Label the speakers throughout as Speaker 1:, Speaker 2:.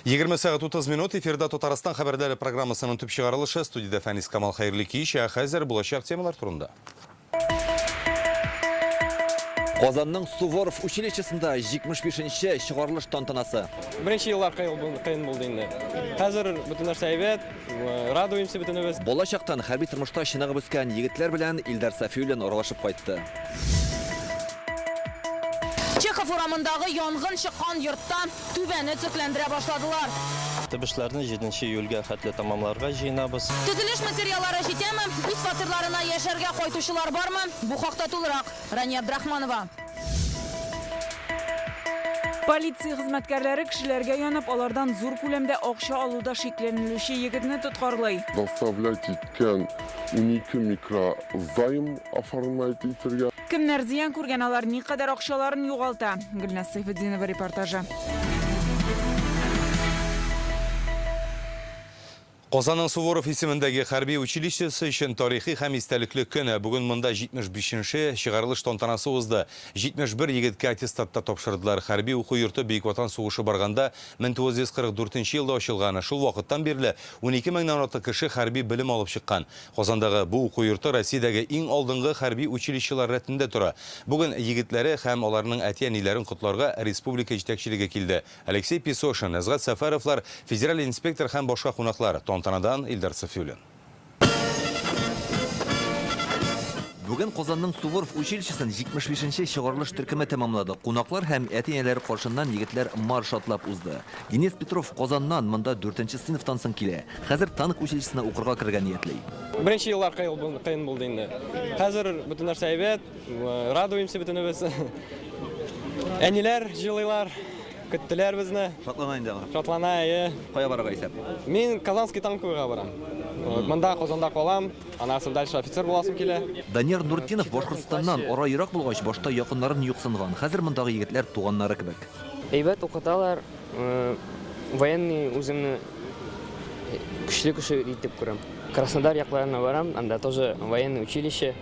Speaker 1: 20 сағат 30 минут эфирда Татарстан хабарлары программасының түп шығарылышы студияда Фәнис Камал Хайырлы кеш, хәзер болашақ темалар турында.
Speaker 2: Қазанның Суворов училищесында 75-ші шығарылыш тантанасы.
Speaker 3: Бірінші еллар қиын болды енді. Қазір бүтін нәрсе әйбет, радуемся бүтініміз.
Speaker 2: Болашақтан хәрби тұрмышта шынағы бүскен егітлер білән Илдар Сафиуллин оралашып қайтты.
Speaker 4: Чехов урамындағы янгын шыққан йорттан түбәні цирклендіре башладылар.
Speaker 5: Тібішлерді 7-ші июльге хәтлі тамамларға жиынабыз.
Speaker 4: Төзіліш материаллары жетемі? Үз фатирларына яшәргә қойтушылар бармы? Бу хакта тулырак. Рания Абдрахманова.
Speaker 6: Полиция хезмәткәрләре кешеләргә янып, алардан зур күләмдә акча алуда шикләнелүче егетне тоткарлый.
Speaker 7: Доставлять иткен 12 микрозайм оформлять итергә.
Speaker 6: Кемнәр зыян күргән, алар никадәр акчаларын югалта? Гөлназ Сайфетдинова репортажы.
Speaker 1: Қазанның Суворов исемендәге хәрби училищесі үшін тарихи һәм истәлекле көне. Бүген монда 75-ші шығарылыш тантанасы узды. 71 егетке аттестатта тапшырдылар. Хәрби уку йорты Бөек Ватан сугышы барганда 1944 елда ачылган. Шул вакыттан бирле 12 меңнән артык кеше хәрби белем алып чыккан. Казандагы бу уку йорты Россиядәге иң алдынгы хәрби училищелар рәтендә тора. Бүген егетләре һәм аларның әти-әниләрен котларга республика җитәкчелеге килде. Алексей Песошин, Назгат Сафаровлар, федераль инспектор һәм башка кунаклар. Тантанадан Илдар Сафиуллин.
Speaker 2: Бүген Қазанның Суворов училищесын 75-ші шығарылыш төркеме тәмамлады. Кунаклар һәм әти-әниләре каршыннан егетләр марш атлап узды. Денис Петров Казаннан монда 4-нче сыйныфтан соң килә. Хәзер танк училищесына укырга кергән ниятли.
Speaker 3: Бірінші еллар қиын болды енді. Қазір бүтін нәрсе әйбет, радуемся бүтініміз. Әниләр жылайлар, көттілер бізні.
Speaker 2: Шатлана инде.
Speaker 3: Шатлана,
Speaker 2: Кая барырга исәп?
Speaker 3: Мен Казанский танковыйга барам. Монда Казанда калам, анасы дальше офицер буласым килә.
Speaker 2: Данияр Нуртдинов Башкортстаннан ара ерак булгач башта якыннарын юксынган. Хәзер мондагы егетләр туганнары кебек.
Speaker 8: Әйбәт укыталар, военный үземне көчле итеп күрәм. Краснодар якларына барам, анда тоже военное училище,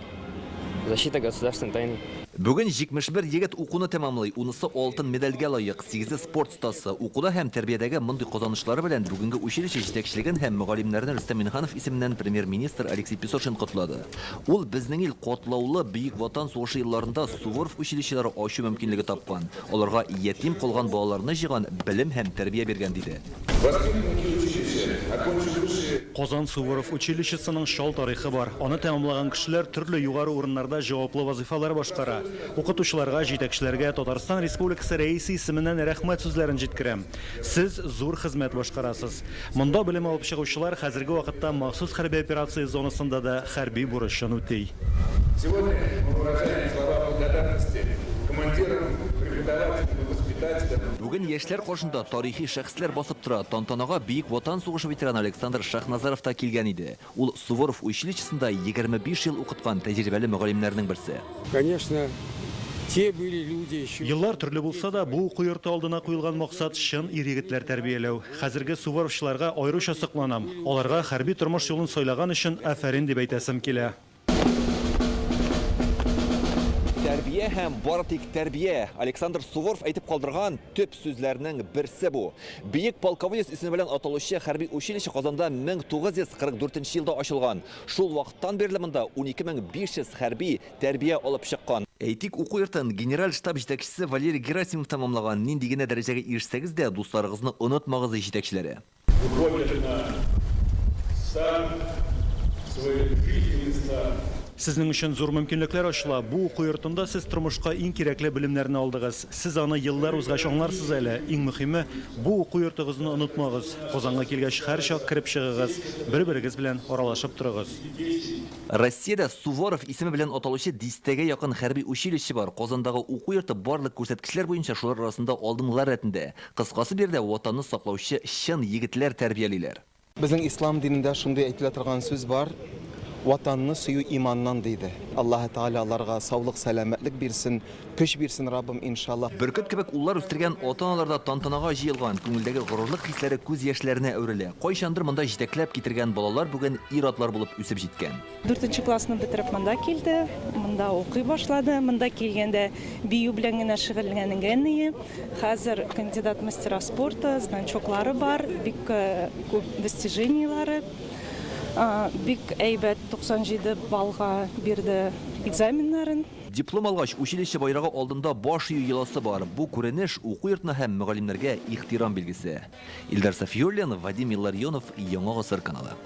Speaker 8: защита государственной тайны.
Speaker 2: Бүген 71 егет укуны тәмамлый, унысы алтын медальгә лайык, 8 спорт стасы. Укуда һәм тәрбиядәге мондый казанышлары белән бүгенге училище җитәкчелеген һәм мөгаллимнәрне Рөстәм Миннеханов исеменнән премьер-министр Алексей Песошин котлады. Ул безнең ил катлаулы Бөек Ватан сугышы елларында Суворов училищелары ачу мөмкинлеге тапкан. Аларга ятим калган балаларны җыйган, белем һәм тәрбия биргән диде.
Speaker 9: Казан Суворов училищесының шал тарихы бар. Аны тәмамлаган кешеләр төрле югары урыннарда җаваплы вазифалар башкара. Укытучыларга, җитәкчеләргә Татарстан Республикасы рәисе исеменнән рәхмәт сүзләрен җиткерәм. Сез зур хезмәт башкарасыз. Монда белем алып чыгучылар хәзерге вакытта махсус хәрби операция зонасында да хәрби бурычын үти.
Speaker 10: Сегодня мы выражаем слова благодарности командирам, преподавателям и воспитателям.
Speaker 2: Бүген яшьләр каршында тарихи шәхесләр басып тора. Тантанага Бөек Ватан сугышы ветераны Александр Шахназаров та килгән иде. Ул Суворов училищесында 25 ел укыткан тәҗрибәле мөгаллимнәрнең берсе.
Speaker 11: Конечно, те были люди еще.
Speaker 9: Еллар төрле булса да, бу уку йорты алдына куелган максат чын ир-егетләр тәрбияләү. Хәзерге Суворовчыларга аеруча сокланам. Аларга хәрби тормыш юлын сайлаган өчен афәрин дип әйтәсем килә.
Speaker 2: Тәрбия һәм бары тик тәрбия. Александр Суворов әйтеп калдырган төп сүзләрнең берсе бу. Бөек полководец исеме белән аталучы хәрби училище Казанда 1944 елда ачылган. Шул вакыттан бирле монда 12500 хәрби тәрбия алып чыккан. Әйтик, уку йортын генераль штаб җитәкчесе Валерий Герасимов тамамлаган. Нинди генә дәрәҗәгә ирешсәгез дә, дусларыгызны онытмагыз җитәкчеләре.
Speaker 9: Сезнең өчен зур мөмкинлекләр ачыла. Бу уку йортында сез тормышка иң кирәкле белемнәрне алдыгыз. Сез аны еллар узгач аңларсыз әле. Иң мөһиме, бу уку йортыгызны онытмагыз. Казанга килгәч һәр чак кирип чыгыгыз. Бер-берегез белән аралашып торыгыз.
Speaker 2: Россиядә Суворов исеме белән аталучы 10-гә якын хәрби училище бар. Казандагы уку йорты барлык күрсәткечләр буенча шулар арасында алдынгылар рәтендә. Кыскасы бирдә ватанны саклаучы чын егетләр тәрбиялиләр.
Speaker 12: Безнең ислам динендә шундый әйтелә торган сүз бар. vatanını suyu imandan deydi. Allah Teala'larga sağlık, selametlik birsin, güç birsin Rabbim inşallah.
Speaker 2: Бүркет кебек уллар үстергән ата-аналарда тантанага җыелган күңелдәге горурлык хисләре күз яшьләренә әверелә. Кайчандыр монда җитәкләп китергән балалар бүген ир-атлар булып үсеп җиткән.
Speaker 13: 4-нче классны бетереп монда килде, монда укый башлады. Монда килгәндә бию белән генә шөгыльләнгән. Хәзер кандидат мастера спорта, значоклары бар, бик күп достижениялары. Бик әйбәт 97 балга бирде экзаменнарын.
Speaker 2: Диплом алгач, училище байрагы алдында баш ию йоласы бар. Бу күренеш уку йортына һәм мөгаллимнәргә ихтирам билгесе. Илдар Сафиуллин, Вадим Илларионов, Яңа гасыр каналы.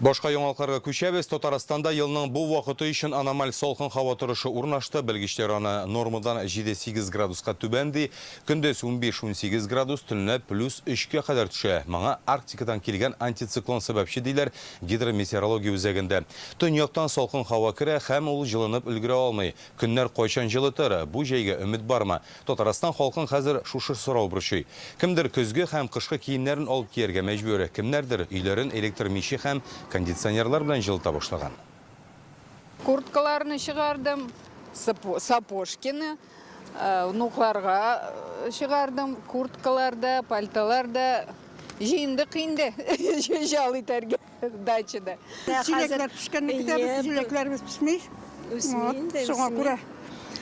Speaker 1: Башка яңалыкларга күчәбез. Татарстанда елның бу вакыты өчен аномаль салкын һава торышы урнашты. Белгечләр аны нормадан 7-8 градуска түбәнди. Көндез 15-18 градус, төнлә +3-кә кадәр төшә. Моңа Арктикадан килгән антициклон сәбәпче диләр гидрометеорология үзәгендә. Төньяктан салкын һава керә һәм ул җылынып өлгерә алмый. Көннәр кайчан җылытыр? Бу җәйгә өмет бармы? Татарстан халкын хәзер шушы сорау борчый. Кемдер көзге һәм кышкы киемнәрен алып кияргә мәҗбүр, кемнәрдер өйләрен электр миче һәм кондиционерлар белән җылыта башлаган.
Speaker 14: Курткаларны чыгардым, сапожкины, внукларга чыгардым, курткаларда, пальталарда, җыендык инде, жал итәргә дачада.
Speaker 15: Чиләкләр пешкәнне көтәбез, чиләкләребез пешми. Шуңа күрә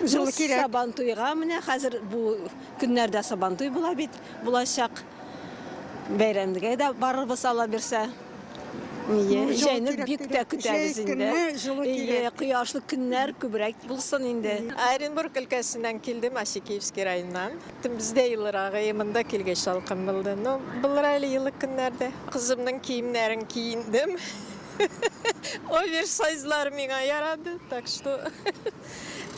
Speaker 15: җылы кирәк.
Speaker 16: Сабантуйга менә хәзер бу көннәрдә сабантуй була бит, булачак. Бәйрәмгә дә барыбыз ала бирсә. Җәйне бик тә көтәбез инде. Кояшлы көннәр күбрәк булсын инде.
Speaker 17: Оренбург өлкәсеннән килдем, Асикиевский районнан. Бездә елларга монда килгәч салкын булды. Но булыр әле еллык көннәрдә. Кызымның киемнәрен киендем. Оверсайзлар миңа ярады, так что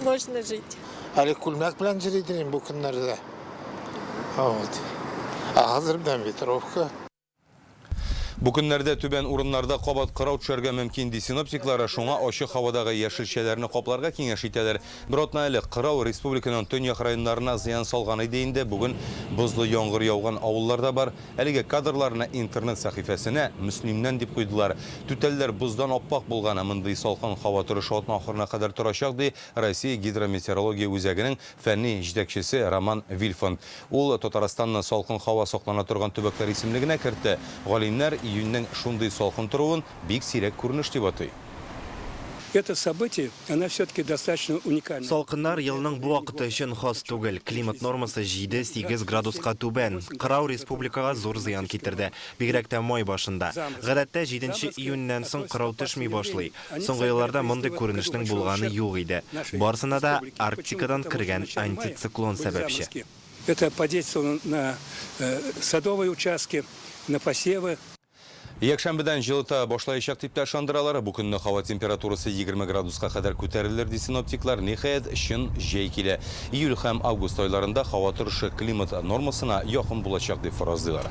Speaker 17: можно жить.
Speaker 18: Әле күлмәк белән җыйдым бу көннәрдә. Вот. Хәзер белән ветровка.
Speaker 1: Бу көннәрдә түбән урыннарда кабат кырау төшәргә мөмкин ди синоптиклары, шуңа ачык һавадагы яшелчәләрне капларга киңәш итәләр. Бер атна элек кырау республиканың төньяк районнарына зыян салган иде инде. Бүген бозлы яңгыр яуган авылларда бар. Әлеге кадрларны интернет сәхифәсенә Мөслимнән дип куйдылар. Түтәлләр боздан аппак булган, мондый салкын һава торышы атна ахырына кадәр торачак ди Россия гидрометеорология үзәгенең фәнни җитәкчесе Роман Вильфанд. Ул Татарстанны салкын һава саклана торган төбәкләр исемлегенә кертте. Галимнәр июньнең шундый салкын торуын бик сирәк күренеш дип атый.
Speaker 11: Это событие, она все-таки достаточно уникальна.
Speaker 19: Салкыннар елның бу вакыты өчен хас түгел. Климат нормасы 7-8 градуска түбән. Кырау республикага зур зыян китерде. Бигрәк тә май башында. Гадәттә 7 июньнән соң кырау төшми башлый. Соңгы елларда мондый күренешнең булганы юк иде. Барсына да Арктикадан кергән антициклон сәбәпче.
Speaker 11: Это подействовало на садовые участки, на посевы.
Speaker 1: Якшәмбедән җылыта башлаячак дип тә ышандыралар. Бу көнне һава температурасы 20 градуска кадәр күтәрелер ди синоптиклар. Ниһаять, чын җәй килә. Июль һәм август айларында һава торышы климат нормасына якын булачак дип фаразлыйлар.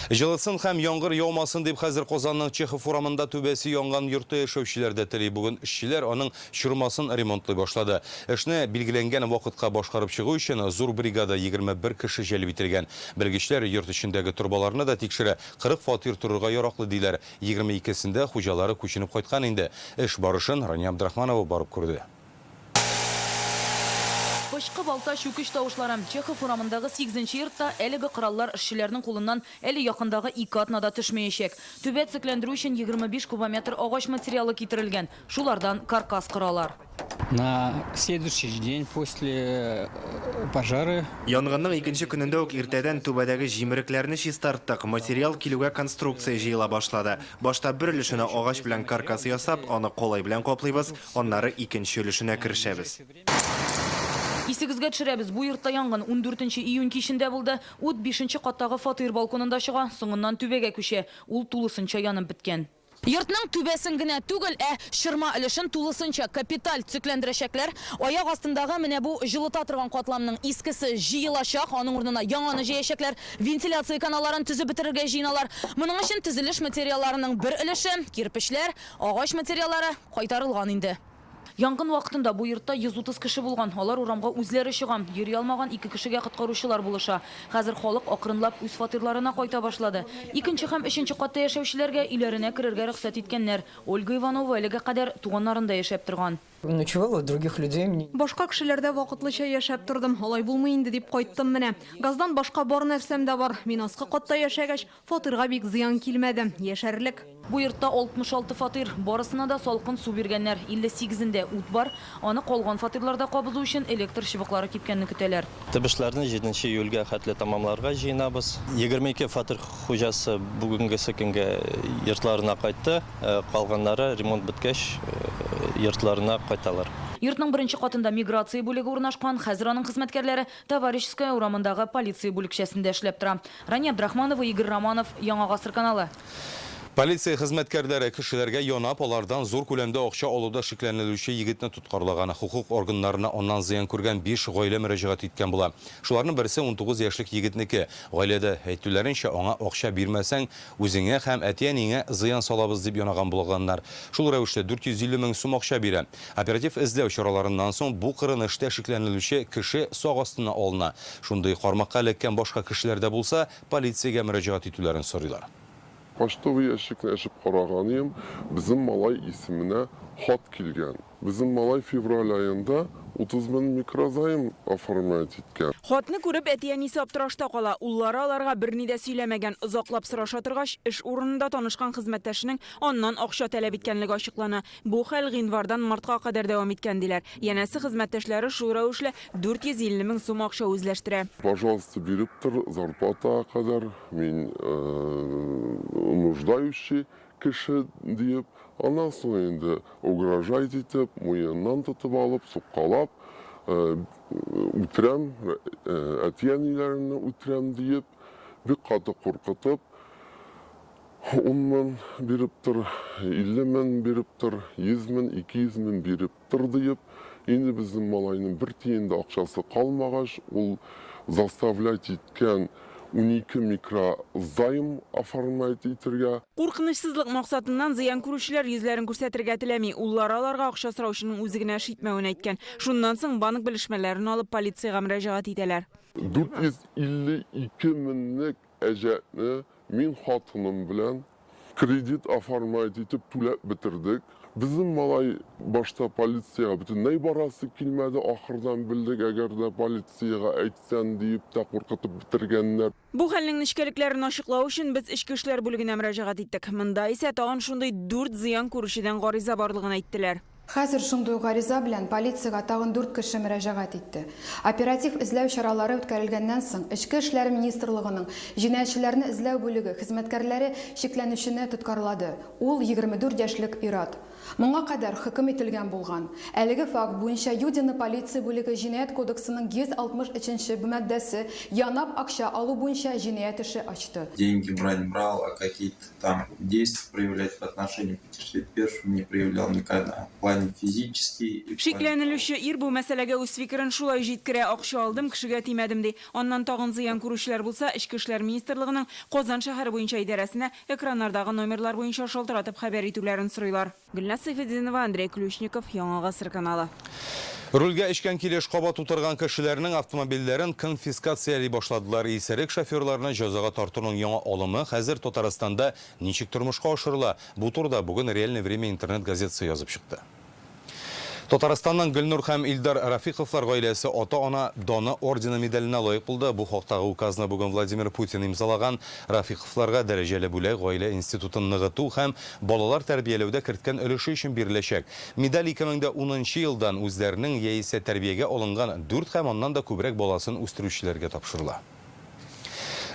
Speaker 1: Җылытсын һәм яңгыр яумасын дип хәзер Казанның Чехов урамында түбәсе янган йорты яшәүчеләр дә тели. Бүген эшчеләр аның чормасын ремонтлый башлады. Эшне билгеләнгән вакытка башкарып чыгу өчен зур бригада 21 кеше җәлеп ителгән. Белгечләр йорт эчендәге турбаларны да тикшерә. 40 фатир торырга яраклы диләр. 22сендә хуҗалары күченеп кайткан инде. Эш барышын Рания Абдрахманова барып күрде.
Speaker 4: Пышкы балта шүкеш тавышларым Чехов урамындагы 8-нче йортта әлеге кораллар эшчеләрнең кулыннан әле якындагы 2 атнада төшмәячәк. Түбәт цикләндерү өчен 25 кубометр агач материалы китерелгән. Шулардан каркас коралар.
Speaker 11: На следующий день после пожара
Speaker 19: Янгынның икенче көнендә үк иртәдән түбәдәге җимерекләрне чистарттык. Материал килүгә конструкция җыела башлады. Башта бер өлешенә агач белән каркас ясап, аны колай белән каплыйбыз, аннары икенче өлешенә керешәбез.
Speaker 4: Исегезгә төшерәбез, бу йортта янгын 14 июнь кичендә булды. Ут 5-нче каттагы фатир балконында чыга, соңыннан түбәгә күчә. Ул тулысынча янып биткән. Йортның түбәсен генә түгел, шырма өлешен тулысынча капиталь цикләндерәчәкләр. Аяк астындагы менә бу җылыта торган катламның искесе җыелачак, аның урынына яңаны җәячәкләр, вентиляция каналларын төзеп бетерергә җыйналар. Моның өчен төзелеш материалларының бер өлеше, кирпечләр, агач материаллары кайтарылган инде. Янгын вакытында бу йортта 130 кеше булган. Алар урамга үзләре чыган. Йөри алмаган 2 кешегә коткаручылар булыша. Хәзер халык акрынлап үз фатирларына кайта башлады. Икенче һәм өченче катта яшәүчеләргә өйләренә керергә рөхсәт иткәннәр. Ольга Иванова әлегә кадәр туганнарында яшәп торган.
Speaker 20: Ночевала у других людей.
Speaker 21: Башка кешеләрдә вакытлыча яшәп тордым. Алай булмый инде дип кайттым менә. Газдан башка бар нәрсәм дә бар. Мин аскы катта яшәгәч, фатирга бик зыян килмәде. Яшәрлек.
Speaker 4: Бу йортта 66 фатир, барысына да салкын су биргәннәр. 58-дә ут бар. Аны калган фатирларда кабызу өчен электр чыбыклары кипкәнне көтәләр.
Speaker 5: Төбешләрне 7 июльгә хәтле тамамларга җыенабыз. 22 фатир хуҗасы бүгенге көнгә йортларына кайтты. Калганнары ремонт беткәч йортларына кайталар.
Speaker 4: Йортның беренче катында миграция бүлеге урнашкан. Хәзер аның хезмәткәрләре Товарищеская урамындагы полиция бүлекчәсендә эшләп тора. Рания Абдрахманова, Игорь Романов, Яңа Гасыр каналы.
Speaker 1: Полиция хезмәткәрләре кешеләргә янап, алардан зур күләмдә акча алуда шикләнелүче егетне тоткарлаган. Хукук органнарына оннан зыян күргән 5 гаилә мөрәҗәгать иткән була. Шуларның берсе 19 яшьлек егетнеке. Гаиләдә әйтүләренчә, аңа акча бирмәсәң, үзеңә һәм әтиәнеңә зыян салабыз дип янаган булганнар. Шул рәвештә 450 мең сум акча бирә. Оператив эзләү чараларыннан соң бу кырыныштә шикләнелүче кеше сак астына алына. Шундый кармакка эләккән башка кешеләр дә булса, полициягә мөрәҗәгать итүләрен сорыйлар.
Speaker 7: Почтовый ящикне ашып караганым, безнең малай исеменә хат килгән. Безнең малай февраль айында 30 мең микрозайм оформлять иткән.
Speaker 6: Хатны күреп әтиәнисе аптырашта кала. Уллары аларга берни дә сөйләмәгән. Озаклап сораша торгач, эш урынында танышкан хезмәттәшенең аннан акча таләп иткәнлеге ачыклана. Бу хәл гыйнвардан мартка кадәр дәвам иткән диләр. Янәсе хезмәттәшләре шул рәвешле 450 мең сум акча үзләштерә.
Speaker 7: Пожалуйста, биреп тор, зарплата кадәр мин нуждающий кеше диеп, аннан соң инде угрожать итеп, муеннан тотып алып, суккалап, үтерәм, әтиәниләрне үтерәм диеп, бик каты куркытып, 10 мең биреп тор, 50 мең биреп тор, 100 мең, 200 мең биреп тор диеп, инде безнең малайның бер тиен дә акчасы калмагач, ул заставлять иткән 12 микрозайм оформлять итергә.
Speaker 6: Куркынычсызлык максатыннан зыян күрүчеләр йөзләрен күрсәтергә теләми. Уллары аларга акча сораучының үзе генә шитмәвен әйткән. Шуннан соң банк белешмәләрен алып полициягә мөрәҗәгать итәләр.
Speaker 7: 452 меңлек әҗәтне мин хатыным белән кредит оформлять итеп түләп бетердек. Безнең малай башта полициягә бөтенләй барасы килмәде, ахырдан белдек, әгәр дә полициягә әйтсәң диеп тә куркытып бетергәннәр.
Speaker 6: Бу хәлнең нечкәлекләрен ачыклау өчен без Ичке эшләр бүлегенә мөрәҗәгать иттек. Монда исә тагын шундый 4 зыян күрүчедән гариза барлыгын әйттеләр.
Speaker 22: Хәзер шундый гариза белән полициягә тагын 4 кеше мөрәҗәгать итте. Оператив эзләү чаралары үткәрелгәннән соң Ичке эшләр министрлыгының җинаятьчеләрне эзләү бүлеге хезмәткәрләре шикләнүчене тоткарлады. Ул 24 яшьлек ир-ат. Моңа кадәр хөкем ителгән булган. Әлеге факт буенча Юдина полиция бүлеге җинаять кодексының 163 маддәсе янап акча алу буенча җинаять эше ачты.
Speaker 23: Деньги брал, а какие-то там действия проявлять в отношении потерпевшего не проявлял никогда. В плане физически.
Speaker 6: Шикләнелүче ир бу мәсьәләгә үз фикерен шулай җиткерә. Акча алдым, кешегә тимәдем ди. Аннан тагын зыян күрүчеләр булса, Ичке эшләр министрлыгының Казан шәһәре буенча идарәсенә экраннардагы номерлар буенча шалтыратып хәбәр итүләрен сорыйлар. Гөлнас Сәйфетдинова, Андрей Ключников, Яңа Гасыр каналы.
Speaker 1: Рульгә эчкән килеш кабат утырган кешеләрнең автомобильләрен конфискациялый башладылар. Исерек шоферларны җәзага тартуның яңа алымы хәзер Татарстанда ничек тормышка ашырыла? Бу турыда бүген Реальное время интернет газетасы язып чыкты. Татарстаннан Гөлнур һәм Илдар Рафиковлар гаиләсе ата-ана Дона ордены медаленә лаек булды. Бу хактагы указны бүген Владимир Путин имзалаган. Рафиковларга дәрәҗәле бүләк гаилә институтын ныгыту һәм балалар тәрбияләүдә керткән өлеше өчен биреләчәк. Медаль 2010 елдан үзләренең яисә тәрбиягә алынган 4 һәм аннан да күбрәк баласын үстерүчеләргә тапшырыла.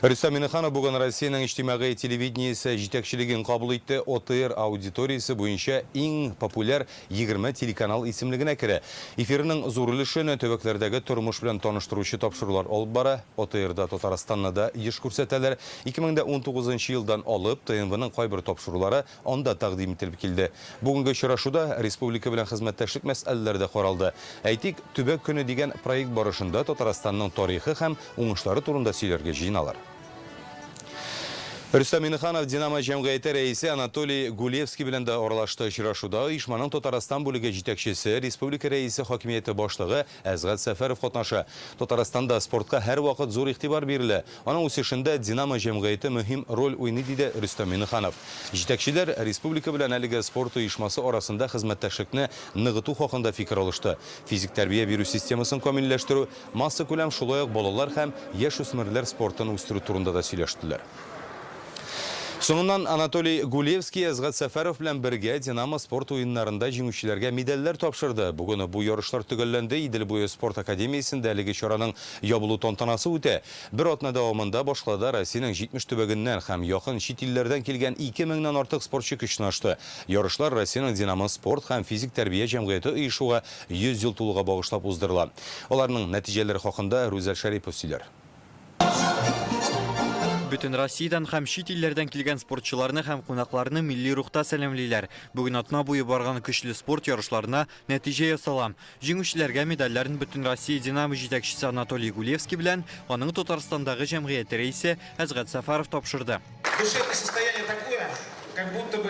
Speaker 1: Рөстәм Миннеханов бүген Россиянең иҗтимагый телевидениесе җитәкчелеген кабул итте. ОТР аудиториясе буенча иң популяр 20 телеканал исемлегенә керә. Эфирның зур өлешен төбәкләрдәге тормыш белән таныштыручы тапшырулар алып бара. ОТРда Татарстанны да еш күрсәтәләр. 2019 елдан алып ТНВның кайбер тапшырулары анда тәкъдим ителеп килде. Бүгенге очрашуда республика белән хезмәттәшлек мәсьәләләре каралды. Әйтик, Төбәк көне дигән проект барышында Татарстанның тарихы һәм уңышлары турында сөйләргә җыйналар. Рустам Миниханов Динамо җәмгыяте рәисе Анатолий Гулевский белән дә аралашты. Очрашуда оешманың Татарстан бүлеге җитәкчесе, республика рәисе хакимияте башлыгы Әзгат Сәфәров катнаша. Татарстанда спортка һәр вакыт зур игътибар бирелә. Аның үсешендә Динамо җәмгыяте мөһим роль уйный диде Рустам Миниханов. Җитәкчеләр республика белән әлеге спорт оешмасы арасында хезмәттәшлекне ныгыту хакында фикер алышты. Физик тәрбия бирү системасын камилләштерү, масса күләм шулай ук балалар һәм яшүсмерләр спортын үстерү турында да сөйләштеләр. Соңыннан Анатолий Гулевский Әзгат Сәфәров белән бергә Динамо спорт уеннарында җиңүчеләргә медальләр тапшырды. Бүген бу ярышлар төгәлләнде. Идел буе спорт академиясендә әлеге чараның ябылу тантанасы үтә. Бер атна дәвамында башкалада Россиянең 70 төбәгеннән һәм якын чит илләрдән килгән 2000-нан артык спортчы көчнашты. Ярышлар Россиянең Динамо спорт һәм физик тәрбия җәмгыяте оешуга 100 ел тулуга багышлап уздырыла. Аларның нәтиҗәләре хакында Рүзәл Шәрипов сөйләр.
Speaker 3: Бүтін Россиядан һәм чит илләрдән килгән спортчыларны һәм кунакларны милли рухта сәламлиләр. Бүген атна буе барган көчле спорт ярышларына нәтиҗә ясала. Җиңүчеләргә медальләрен Бүтін Россия Динамо җитәкчесе Анатолий Гулевский белән аның Татарстандагы җәмгыяте рәисе Әзгат Сәфәров тапшырды.
Speaker 8: Душевное состояние такое, как будто бы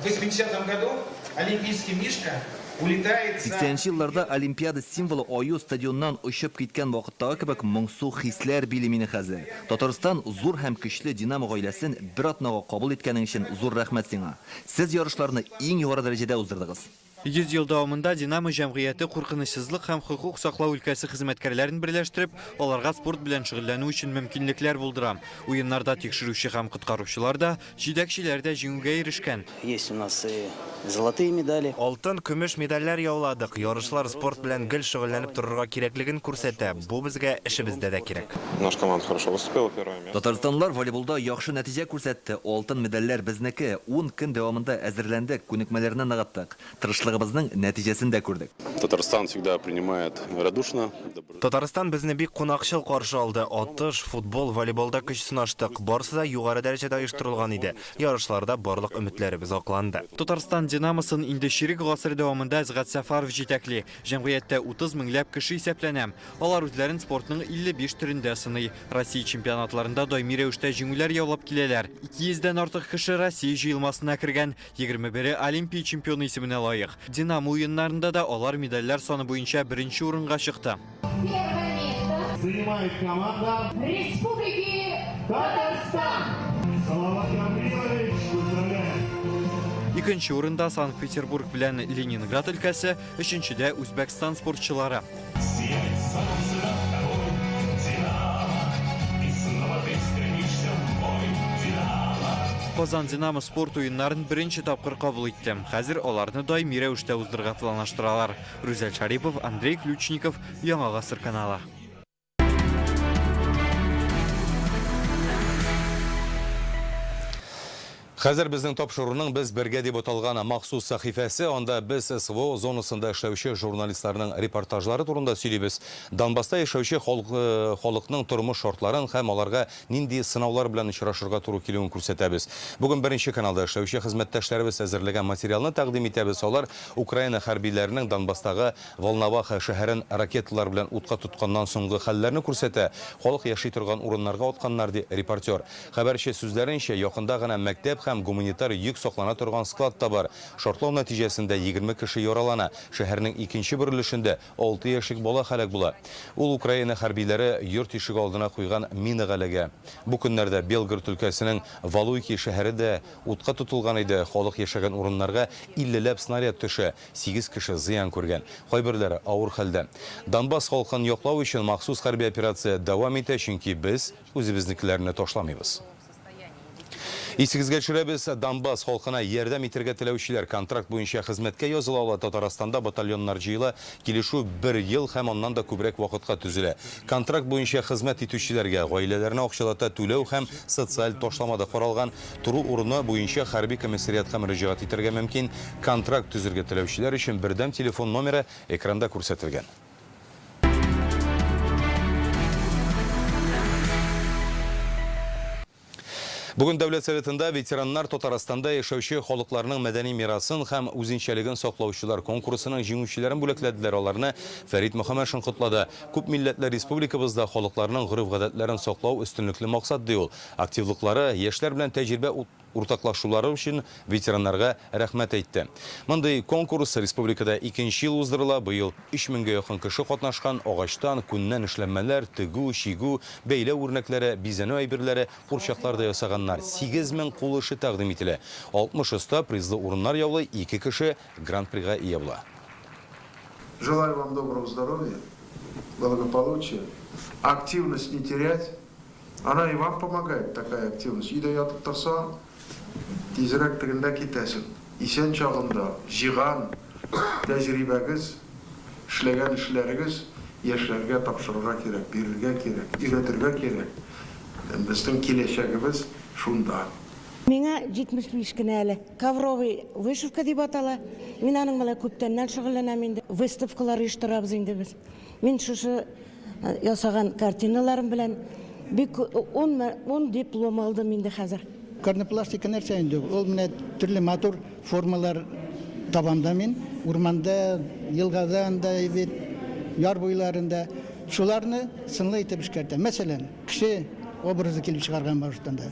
Speaker 8: в 80-м году олимпийский мишка улетает за...
Speaker 2: 80 елларда Олимпиада символы аю стадионнан ұшып кеткен вакыттагы кебек моңсу хисләр били мине хәзер. Татарстан зур һәм көчле Динамо гаиләсен бер атнага кабул иткәнең өчен зур рәхмәт сиңа. Сез ярышларны иң югары дәрәҗәдә уздырдыгыз.
Speaker 3: 100 ел дәвамында Динамо җәмгыяте куркынычсызлык һәм хокук саклау өлкәсе хезмәткәрләрен берләштереп, аларга спорт белән шөгыльләнү өчен мөмкинлекләр булдыра. Уеннарда тикшерүче һәм коткаручылар да, җитәкчеләр дә җиңүгә ирешкән.
Speaker 10: Есть у нас и золотые медали.
Speaker 19: Алтын, көмеш медальләр яуладык. Ярышлар спорт белән гел шөгыльләнеп торырга кирәклеген күрсәтә. Бу безгә эшебездә дә кирәк.
Speaker 24: Наша команда хорошо выступила первое место.
Speaker 2: Татарстанлар волейболда яхшы нәтиҗә күрсәтте. Алтын медальләр безнеке. 10 көн дәвамында әзерләндек, күнекмәләрне ныгыттык. Тырышлыгыбызның нәтиҗәсен дә күрдек.
Speaker 24: Татарстан всегда принимает радушно.
Speaker 19: Татарстан безне бик кунакчыл каршы алды. Атыш, футбол, волейболда көч сынаштык. Барысы да югары дәрәҗәдә оештырылган иде. Ярышларда барлык өметләребез акланды.
Speaker 3: Татарстан Динамосын инде ширек гасыр дәвамында Әзгат Сәфәров җитәкли. Җәмгыятьтә 30 меңләп кеше исәпләнә. Алар үзләрен спортның 55 төрендә сыный. Россия чемпионатларында даими рәвештә җиңүләр яулап киләләр. 200-дән артык кеше Россия җыелмасына кергән. 21-е Олимпия чемпионы исеменә лаек. Динамо уеннарында да алар медальләр саны буенча беренче урынга чыкты.
Speaker 25: Первое место занимает команда Республики Татарстан. Салават Гаврилович, поздравляем.
Speaker 3: Икенче урында Санкт-Петербург белән Ленинград өлкәсе, өченчедә Үзбәкстан спортчылары. Казан Динамо спорт уеннарын беренче тапкыр кабул итте. Хәзер аларны даими рәвештә уздырырга планлаштыралар. Рүзәл Шарипов, Андрей Ключников, Яңа гасыр каналы.
Speaker 1: Хәзер безнең тапшыруның без бергә дип аталган махсус сәхифәсе, анда без СВО зонасында эшләүче журналистларның репортажлары турында сөйлибез. Донбасста яшәүче халыкның тормыш шартларын һәм аларга нинди сынаулар белән очрашырга туры килүен күрсәтәбез. Бүген беренче каналда эшләүче хезмәттәшләребез әзерләгән материалны тәкъдим итәбез. Алар Украина хәрбиләренең Донбасстагы Волноваха шәһәрен ракеталар белән утка тотканнан соңгы хәлләрне күрсәтә. Халык яши торган урыннарга атканнар ди репортер. Хәбәрче сүзләренчә, якында гына мәктәп һәм гуманитар йөк саклана торган склад та бар. Шартлау нәтиҗәсендә 20 кеше яралана. Шәһәрнең икенче бөрелешендә 6 яшьлек бала һәлак була. Ул Украина хәрбиләре йорт ишеге алдына куйган мина галәгә. Бу көннәрдә Белгород өлкәсенең Валуйки шәһәре дә утка тотылган иде. Халык яшәгән урыннарга 50ләп снаряд төшә. 8 кеше зыян күргән. Кайберләре авыр хәлдә. Донбасс халкын яклау өчен махсус хәрби операция дәвам итә, чөнки без үзебезнекеләрне ташламыйбыз. Исегезгә төшерәбез, Донбасс халкына ярдәм итәргә теләүчеләр контракт буенча хезмәткә языла. Татарстанда батальоннар җыела, килешү 1 ел һәм аннан да күбрәк вакытка төзелә. Контракт буенча хезмәт итүчеләргә гаиләләренә акчалата түләү һәм социаль ташламада каралган туры урыны буенча хәрби комиссариатка мөрәҗәгать итәргә мөмкин. Контракт төзергә теләүчеләр өчен бердәм телефон номеры экранда күрсәтелгән. Бүген Дәүләт Советында ветераннар Татарстанда яшәүче халыкларның мәдәни мирасын һәм үзенчәлеген саклаучылар конкурсының җиңүчеләрен бүләкләделәр. Аларны Фәрит Мөхәммәтшин котлады. Күп милләтләр республикабызда халыкларның гореф-гадәтләрен саклау өстенлекле максат ди ул. Активлыклары яшьләр белән тәҗрибә уртаклашулары өчен ветераннарга рәхмәт әйтте. Мондый конкурс республикада 2нче ел уздырыла. Быел 3000-гә якын кеше катнашкан. Агачтан күннән эшләнмәләр, тегү, чигү, бәйләү үрнәкләре, бизәнү әйберләре, курчакларда ясаганнар 8000 кул эше тәкъдим ителә. 60 оста призлы урыннар яулый, 2 кеше гран-прига ия була.
Speaker 9: Желаю вам доброго здоровья, благополучия, активность не терять. Она и вам помогает, такая активность. Үйдә ятып торсаң, тизрәк тегендә китәсең. Исән чагында җыган тәҗрибәгез, эшләгән эшләрегез яшьләргә тапшырырга кирәк, бирергә кирәк, өйрәтергә кирәк. Безнең киләчәгебез шунда.
Speaker 12: Миңа 75 кенә әле. Ковровый вышивка дип атала. Мин аның белән күптәннән шөгыльләнәм инде. Выставкалар оештырабыз инде без. Мин шушы ясаган картиналарым белән бик 10 диплом алдым инде хәзер.
Speaker 13: Карнопластика нәрсә инде? Ул менә төрле матур формалар табамда мин. Урманда, елгада анда бит, яр буйларында шуларны сынлы итеп эшкәртә. Мәсәлән, кеше образы килеп чыгарган баштанда.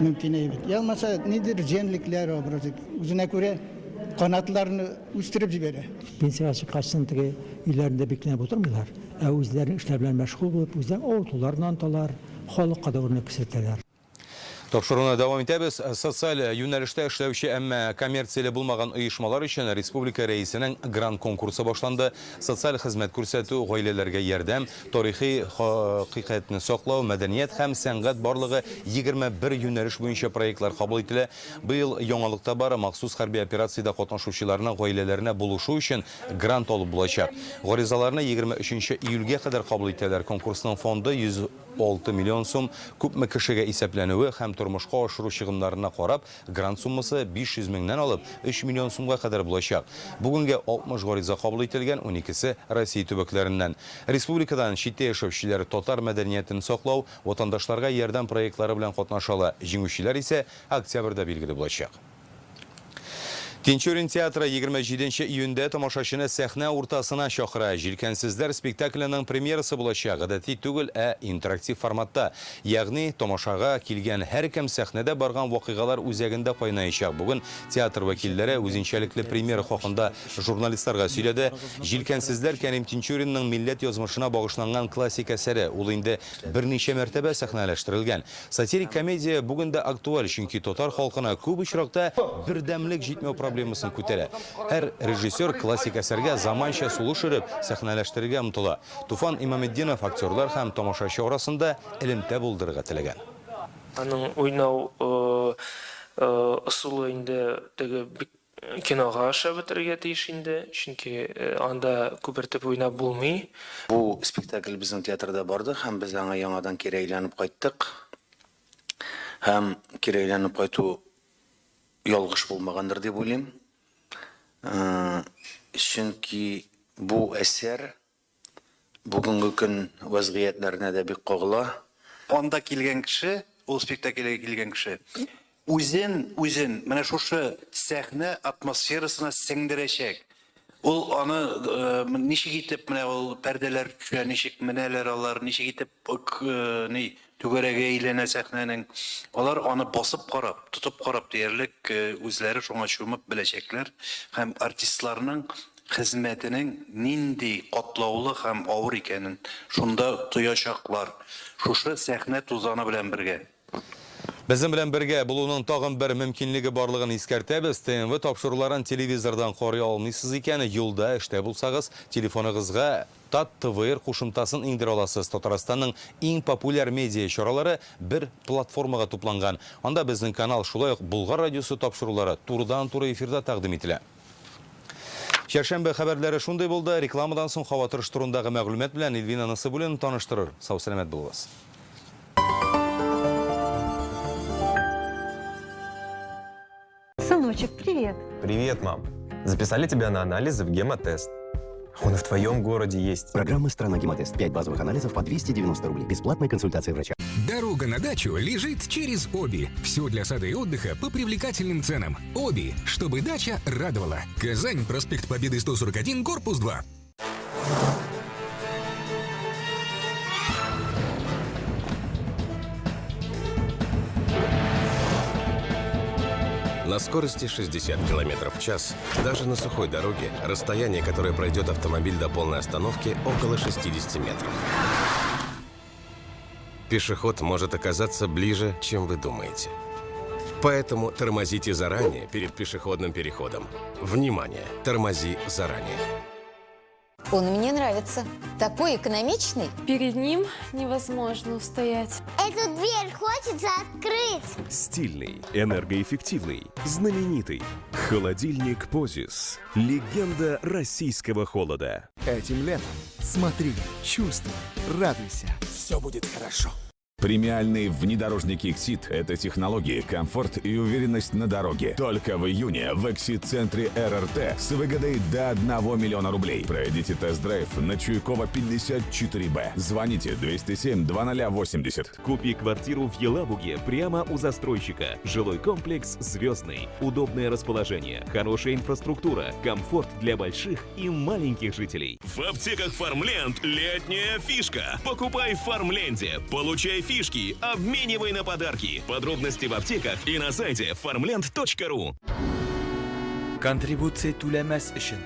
Speaker 13: Мөмкин әйбет. Ялмаса нидер җенлекләр образы үзенә күрә канатларны үстереп җибәрә.
Speaker 14: Пенсияга чыккач теге өйләрендә бикләнеп утырмыйлар. Ә үзләре эшләр белән мәшгуль булып, үзләр авылларыннан талар, халыкка да урын күрсәтәләр.
Speaker 1: Тапшыруына дәвам итәбез. Социаль юнәлештә эшләүче, әмма коммерцияле булмаган оешмалар өчен республика рәисенең грант конкурсы башланды. Социаль хезмәт күрсәтү, гаиләләргә ярдәм, тарихи хакыйкатьне саклау, мәдәният һәм сәнгать барлыгы 21 юнәлеш буенча проектлар кабул ителә. Быел яңалыкта бары махсус хәрби операциядә катнашучыларның гаиләләренә булышу өчен грант алып булачак. Гаризаларны 23 июльгә кадәр кабул итәләр. Конкурсның фонды 106 миллион сум. Күпме кешегә исәпләнүе һәм тормышка ашыру чыгымнарына карап, грант суммасы 500 меңнән алып 3 миллион сумга кадәр булачак. Бүгенгә 60 гариза кабул ителгән, 12се Россия төбәкләреннән. Республикадан читтә яшәүчеләр татар мәдәниятен саклау, ватандашларга ярдәм проектлары белән катнашалар. Җиңүчеләр исә октябрьдә билгеле булачак. Тинчурин театры 27 июньдә тамашачыны сәхнә уртасына чакыра. Җилкәнсезләр спектакленең премьерасы булачак. Гадәти түгел, интерактив форматта. Ягъни тамашага килгән һәркем сәхнәдә барган вакыйгалар үзәгендә кайнаячак. Бүген театр вәкилләре үзенчәлекле премьера хакында журналистларга сөйләде. Җилкәнсезләр Кәрим Тинчуринның милләт язмышына багышланган классик әсәре. Ул инде берничә мәртәбә сәхнәләштерелгән. Сатирик комедия бүген дә актуаль, чөнки татар халкына күп очракта бердәмлек җитмәү проблемасын күтәрә. Һәр режиссер классик әсәргә заманча сулыш өреп сәхнәләштерергә омтыла. Туфан Имаметдинов актерлар һәм тамашачы арасында элемтә булдырырга теләгән.
Speaker 15: Аның уйнау ысулы инде теге кинога аша бетергә тиеш инде, чөнки анда күпертеп уйнап булмый.
Speaker 26: Бу спектакль безнең театрда барды һәм без аңа яңадан кире әйләнеп кайттык. Һәм кире әйләнеп кайту ялгыш булмагандыр дип уйлыйм. Чөнки бу әсәр бүгенге көн вазгыятьләренә дә бик кагыла. Анда килгән кеше, ул спектакльгә килгән кеше үзен менә шушы сәхнә атмосферасына сеңдерәчәк. Ул аны ничек итеп менә ул пәрдәләр төшә, ничек менәләр алар, ничек итеп түгәрәгә әйләнә сәхнәнең. Алар аны басып карап, тотып карап диярлек үзләре шуңа чумып беләчәкләр һәм артистларның хезмәтенең нинди катлаулы һәм авыр икәнен шунда тоячаклар. Шушы сәхнә тузаны белән бергә.
Speaker 1: Безнең белән бергә булуның тагын бер мөмкинлеге барлыгын искәртәбез. ТНВ тапшыруларын телевизордан карый алмыйсыз икән, юлда эштә булсагыз, телефоныгызга ТАТ ТВР кушымтасын индире аласыз. Татарстанның иң популяр медиа чаралары бер платформага тупланган. Анда безнең канал, шулай ук Булгар радиосы тапшырулары турыдан-туры эфирда тәкъдим ителә. Чәршәмбе хәбәрләре шундый булды. Рекламадан соң һава торышы турындагы мәгълүмат белән Эльвина Насыбуллина таныштырыр. Сау-сәламәт булыгыз.
Speaker 27: Сыночек, привет.
Speaker 28: Привет, мам. Записали тебя на анализы в гемотест. Он и в твоем городе есть.
Speaker 29: Программа «Страна Гемотест». 5 базовых анализов по 290 рублей. Бесплатная консультация врача.
Speaker 5: Дорога на дачу лежит через Оби. Все для сада и отдыха по привлекательным ценам. Оби, чтобы дача радовала. Казань, проспект Победы 141, корпус 2.
Speaker 11: На скорости 60 км в час, даже на сухой дороге, расстояние, которое пройдет автомобиль до полной остановки, около 60 метров. Пешеход может оказаться ближе, чем вы думаете. Поэтому тормозите заранее перед пешеходным переходом. Внимание! Тормози заранее.
Speaker 16: Он мне нравится. Такой экономичный.
Speaker 17: Перед ним невозможно устоять.
Speaker 25: Эту дверь хочется открыть.
Speaker 18: Стильный, энергоэффективный, знаменитый. Холодильник Позис. Легенда российского холода.
Speaker 20: Этим летом смотри, чувствуй, радуйся. Все будет хорошо.
Speaker 21: Премиальный внедорожник Exit – это технологии, комфорт и уверенность на дороге. Только в июне в Exit-центре РРТ с выгодой до 1 миллиона рублей. Пройдите тест-драйв на Чуйкова 54Б. Звоните 207-2080.
Speaker 27: Купи квартиру в Елабуге прямо у застройщика. Жилой комплекс «Звездный». Удобное расположение, хорошая инфраструктура, комфорт для больших и маленьких жителей.
Speaker 29: В аптеках «Фармленд» летняя фишка. Покупай в «Фармленде». Получай фишки, обменивай на подарки. Подробности в аптеках и на сайте farmland.ru.
Speaker 30: Контрибуция түләмәс өчен,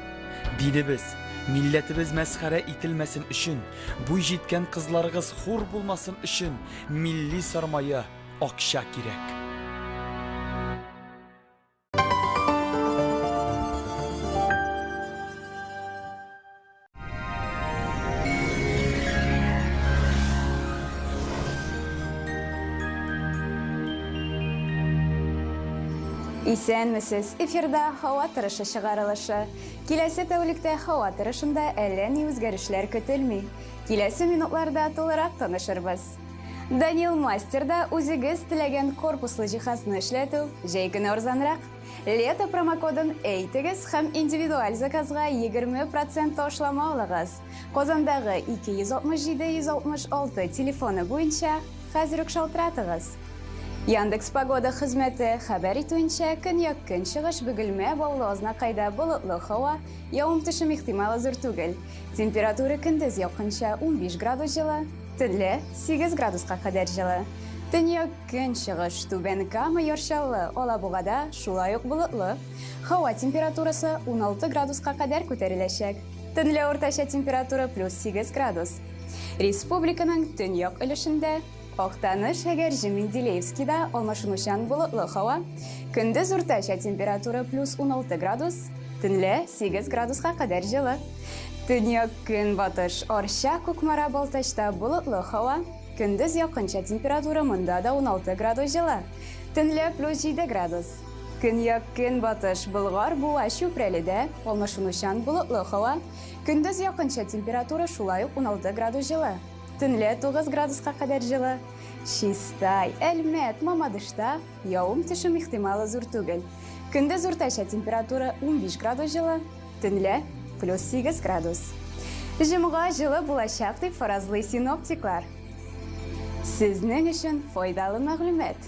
Speaker 30: динебез, милләтебез мәсхәрә ителмәсен өчен, буй җиткән кызларыгыз хур булмасын өчен милли сармая, акча кирәк.
Speaker 22: Исәнмесез, эфирда һава торышы чыгарылышы. Киләсе тәүлектә һава торышында әллә ни үзгәрешләр көтелми. Киләсе минутларда тулырак танышырбыз. Данил Мастерда үзегез теләгән корпуслы җиһазны эшләтү җәй көне арзанрак. Лето промокодын әйтегез һәм индивидуаль заказга 20% ташлама алыгыз. Казандагы 267-166 телефоны буенча хәзер үк шалтыратыгыз. Яндекс Погода хезмәте хәбәр итүенчә, көньяк көнчыгыш Бөгелмә Баулы Азнакайда болытлы һава, явым-төшем ихтималы зур түгел. Температура көндез якынча 15 градус җылы, төнлә 8 градуска кадәр җылы. Төньяк көнчыгыш Түбән Кама Яршаллы Алабугада шулай ук болытлы. Һава температурасы 16 градуска кадәр күтәреләчәк. Төнлә уртача температура +8 градус. Республиканың төньяк өлешендә Актаныш, Әгәрҗе, Менделеевскида алмашынучан болытлы һава, көндез уртача температура +16 градус, төнлә 8 градуска кадәр җылы. Төньяк көнбатыш Арча, Кукмара, Балтачта болытлы һава, көндез якынча температура монда да 16 градус җылы, төнлә +7 градус. Көньяк көнбатыш Болгар, Буа, Чүпрәледә алмашынучан болытлы һава, көндез якынча температура шулай ук 16 градус җылы. Төнлә 9 градуска кадәр җылы. Чистай, Әлмәт, Мамадышта явым-төшем ихтималы зур түгел. Көндез уртача температура 15 градус җылы, төнлә +8 градус. Җомга җылы булачак дип фаразлый синоптиклар. Сезнең өчен файдалы мәгълүмат.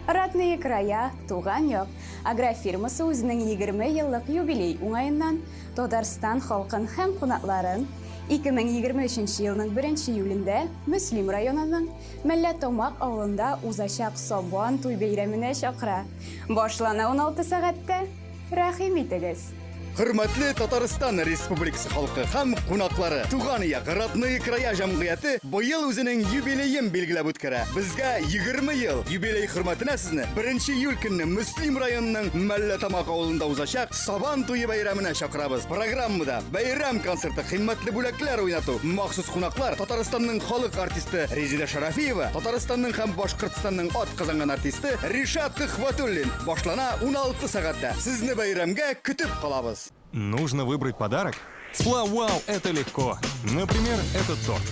Speaker 22: Родные края, туган як, агрофирмасы үзенең 20 еллык юбилей уңаеннан Татарстан халкын һәм кунакларын 2023 елның 1 июлендә Мөслим районының Мәлләтомак авылында узачак Сабан туй бәйрәменә чакыра. Башлана 16 сәгатьтә. Рәхим итегез.
Speaker 31: Хөрмәтле Татарстан Республикасы халкы һәм кунаклары, туган як Родные края җәмгыяте быел үзенең юбилейын билгеләп үткәрә. Безгә 20 ел юбилей хөрмәтенә сезне 1 июль көнне Мөслим районының Мәлләтомак авылында узачак Сабан туе бәйрәменә чакырабыз. Программада бәйрәм концерты, кыйммәтле бүләкләр уйнату, махсус кунаклар Татарстанның халык артисты Резида Шарафиева, Татарстанның һәм Башкортстанның атказанган артисты Ришат Төхвәтуллин. Башлана 16 сәгатьтә. Сезне бәйрәмгә көтеп калабыз.
Speaker 32: Нужно выбрать подарок? С Флауау это легко. Например, этот торт.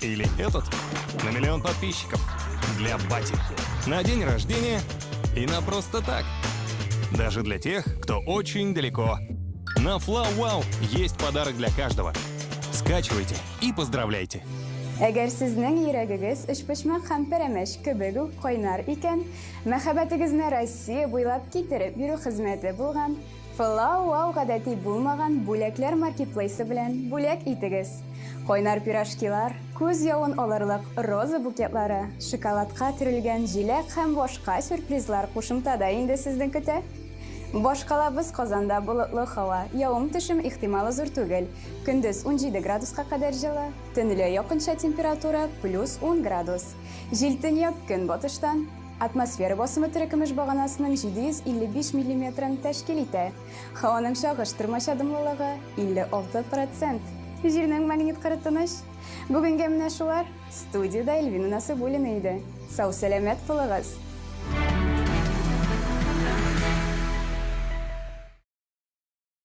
Speaker 32: Или этот на 1 миллион подписчиков. Для бати. На день рождения и на просто так. Даже для тех, кто очень далеко. На Флауау есть подарок для каждого. Скачивайте и поздравляйте.
Speaker 22: Әгәр сезнең йөрәгегез өчпочмак һәм пәрәмәч кебек үк кайнар икән, мәхәббәтегезне Россия буйлап китереп бирү хезмәте булган Флау гадәти булмаган бүләкләр маркетплейсы белән бүләк итегез. Кайнар пирожкилар, күз явын алырлык роза букетлары, шоколадка төрелгән җиләк һәм башка сюрпризлар кушымтада инде сезне көтә. Башкалабыз Казанда болытлы һава, явым-төшем ихтималы зур түгел. Көндез 17 градуска кадәр җылы, төнлә якынча температура +10 градус. Җилтөньяк көнбатыштан атмосфера басымы терекемеш баганасының 755 мм тәшкил итә. Һаваның чагыштырмача дымлылыгы 56%. Җирнең магнит тыныч. Бүгенгә менә шулар. Студияда Эльвина Насыбуллина иде. Сау-сәламәт булыгыз.